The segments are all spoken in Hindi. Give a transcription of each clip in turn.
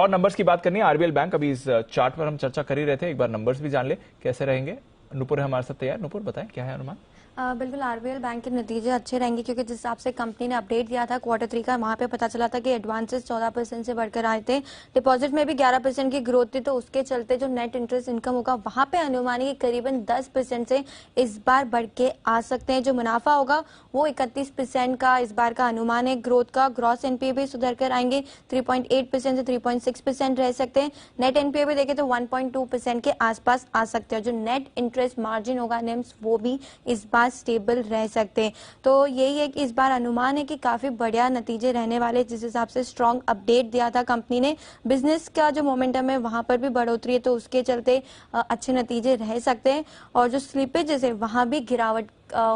और नंबर्स की बात करनी है, आरबीएल बैंक, अभी इस चार्ट पर हम चर्चा कर ही रहे थे, एक बार नंबर्स भी जान ले कैसे रहेंगे। नुपुर है हमारे साथ तैयार। नुपुर बताएं क्या है अनुमान। बिल्कुल आरबीएल बैंक के नतीजे अच्छे रहेंगे क्योंकि जिस हिसाब से कंपनी ने अपडेट दिया था Q3 का, वहां पे पता चला था कि एडवांसेस 14% से बढ़कर आए थे, डिपॉजिट में भी 11% की ग्रोथ थी। तो उसके चलते जो नेट इंटरेस्ट इनकम होगा वहां पे अनुमान है कि करीबन 10% से इस बार बढ़ के आ सकते हैं। जो मुनाफा होगा वो 31% का इस बार का अनुमान है ग्रोथ का। ग्रॉस एनपीए भी सुधर कर आएंगे, 3.8% से 3.6% रह सकते हैं। नेट एनपीए भी देखें तो 1.2% के आसपास आ सकते हैं। जो नेट इंटरेस्ट मार्जिन होगा निम्स, वो भी इस बार स्टेबल रह सकते हैं। तो यही है कि इस बार अनुमान है कि काफी बढ़िया नतीजे रहने वाले, जिस हिसाब से स्ट्रॉन्ग अपडेट दिया था कंपनी ने। बिजनेस का जो मोमेंटम है वहां पर भी बढ़ोतरी है, तो उसके चलते अच्छे नतीजे रह सकते हैं। और जो स्लिपेजेस है वहां भी गिरावट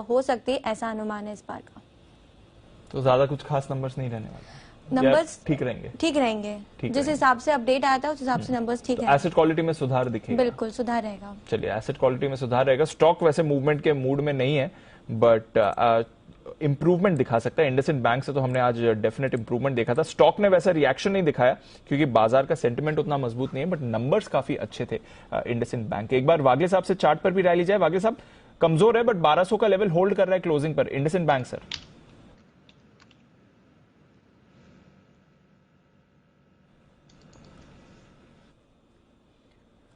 हो सकती है, ऐसा अनुमान है इस बार का। तो ज्यादा कुछ खास नंबर्स नहीं रहने वाले, नंबर्स ठीक रहेंगे। ठीक रहेंगे, जिस हिसाब से अपडेट आया था उस हिसाब से नंबर्स ठीक है। एसेट क्वालिटी में सुधार दिखेगा, बिल्कुल सुधार रहेगा। चलिए एसेट क्वालिटी में सुधार रहेगा। स्टॉक वैसे मूवमेंट के मूड में नहीं है, बट इंप्रूवमेंट दिखा सकता है। इंडसइंड बैंक से तो हमने आज डेफिनेट इंप्रूवमेंट देखा था। स्टॉक ने वैसा रिएक्शन नहीं दिखाया क्योंकि बाजार का सेंटिमेंट उतना मजबूत नहीं है, बट नंबर्स काफी अच्छे थे इंडसइंड बैंक के। एक बार वागले साहब से चार्ट पर भी राय ली जाए। वागले साहब, कमजोर है बट 1200 का लेवल होल्ड कर रहा है क्लोजिंग पर इंडसइंड बैंक सर।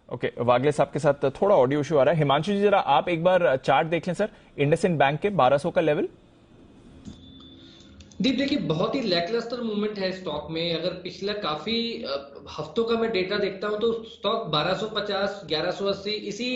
ओके, वागले साहब के साथ थोड़ा ऑडियो इशू आ रहा है। हिमांशु जी जरा आप एक बार चार्ट देख लें सर, इंडसइंड बैंक के 1200 का लेवल। दीप देखिए, बहुत ही लैकलस्टर मूवमेंट है स्टॉक में। अगर पिछला काफी हफ्तों का मैं डेटा देखता हूं तो स्टॉक 1250, 1180 इसी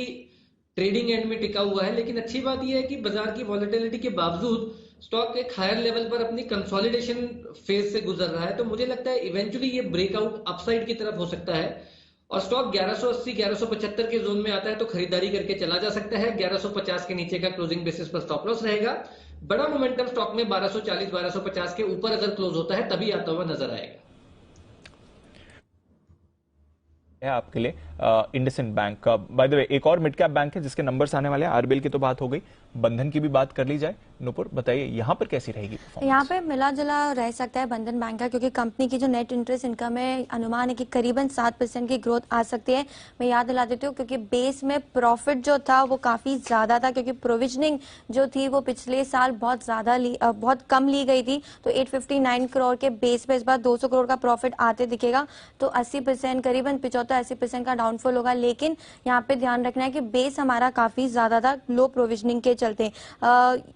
ट्रेडिंग एंड में टिका हुआ है। लेकिन अच्छी बात यह है कि बाजार की वॉलेटिलिटी के बावजूद स्टॉक एक हायर लेवल पर अपनी कंसोलिडेशन फेज से गुजर रहा है। तो मुझे लगता है इवेंचुअली ये ब्रेकआउट अपसाइड की तरफ हो सकता है और स्टॉक 1180, 1175 के जोन में आता है तो खरीदारी करके चला जा सकता है। 1150 के नीचे का क्लोजिंग बेसिस पर स्टॉप लॉस रहेगा। बड़ा मोमेंटम स्टॉक में 1240, 1250 के ऊपर अगर क्लोज होता है तभी आता हुआ नजर आएगा। है आपके लिए इंडसइंड बैंक का। बाय द वे एक और मिड कैप बैंक है जिसके नंबर्स आने वाले हैं। आरबीएल की तो बात हो गई, बंधन की भी बात कर ली जाए। नुपुर बताइए यहाँ पर कैसी रहेगी परफॉर्मेंस? यहाँ पे मिला जुला रह सकता है बंधन बैंक का, क्योंकि कंपनी की जो नेट इंटरेस्ट इनकम है अनुमान है कि करीबन 7% की ग्रोथ आ सकती है। मैं याद दिला देती हूँ क्योंकि बेस में प्रॉफिट जो था वो काफी ज्यादा था, क्योंकि प्रोविजनिंग जो थी वो पिछले साल बहुत कम ली गई थी। तो 859 करोड़ के बेस पे इस बार 200 करोड़ का प्रॉफिट आते दिखेगा। तो 80% करीबन 75-80% का डाउनफॉल होगा। लेकिन यहाँ पे ध्यान रखना है कि बेस हमारा काफी ज्यादा था लो प्रोविजनिंग के चलते।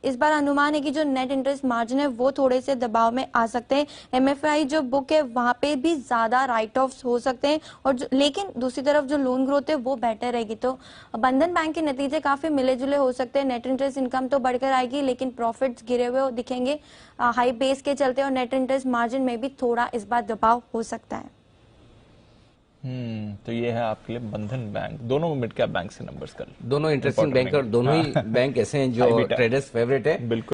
इस बार अनुमान है कि जो नेट इंटरेस्ट मार्जिन है वो थोड़े से दबाव में आ सकते हैं। एमएफआई जो बुक है वहां पे भी ज्यादा राइट ऑफ्स हो सकते हैं, और लेकिन दूसरी तरफ जो लोन ग्रोथ है वो बेटर रहेगी। तो बंधन बैंक के नतीजे काफी मिले जुले हो सकते हैं। नेट इंटरेस्ट इनकम तो बढ़कर आएगी लेकिन प्रॉफिट्स गिरे हुए दिखेंगे हाई बेस के चलते, और नेट इंटरेस्ट मार्जिन में भी थोड़ा इस बार दबाव हो सकता है। तो ये है आपके लिए बंधन बैंक। दोनों मिड कैप बैंक से नंबर्स कर, दोनों इंटरेस्टिंग बैंक और दोनों ही बैंक ऐसे हैं जो ट्रेडर्स फेवरेट है। बिल्कुल।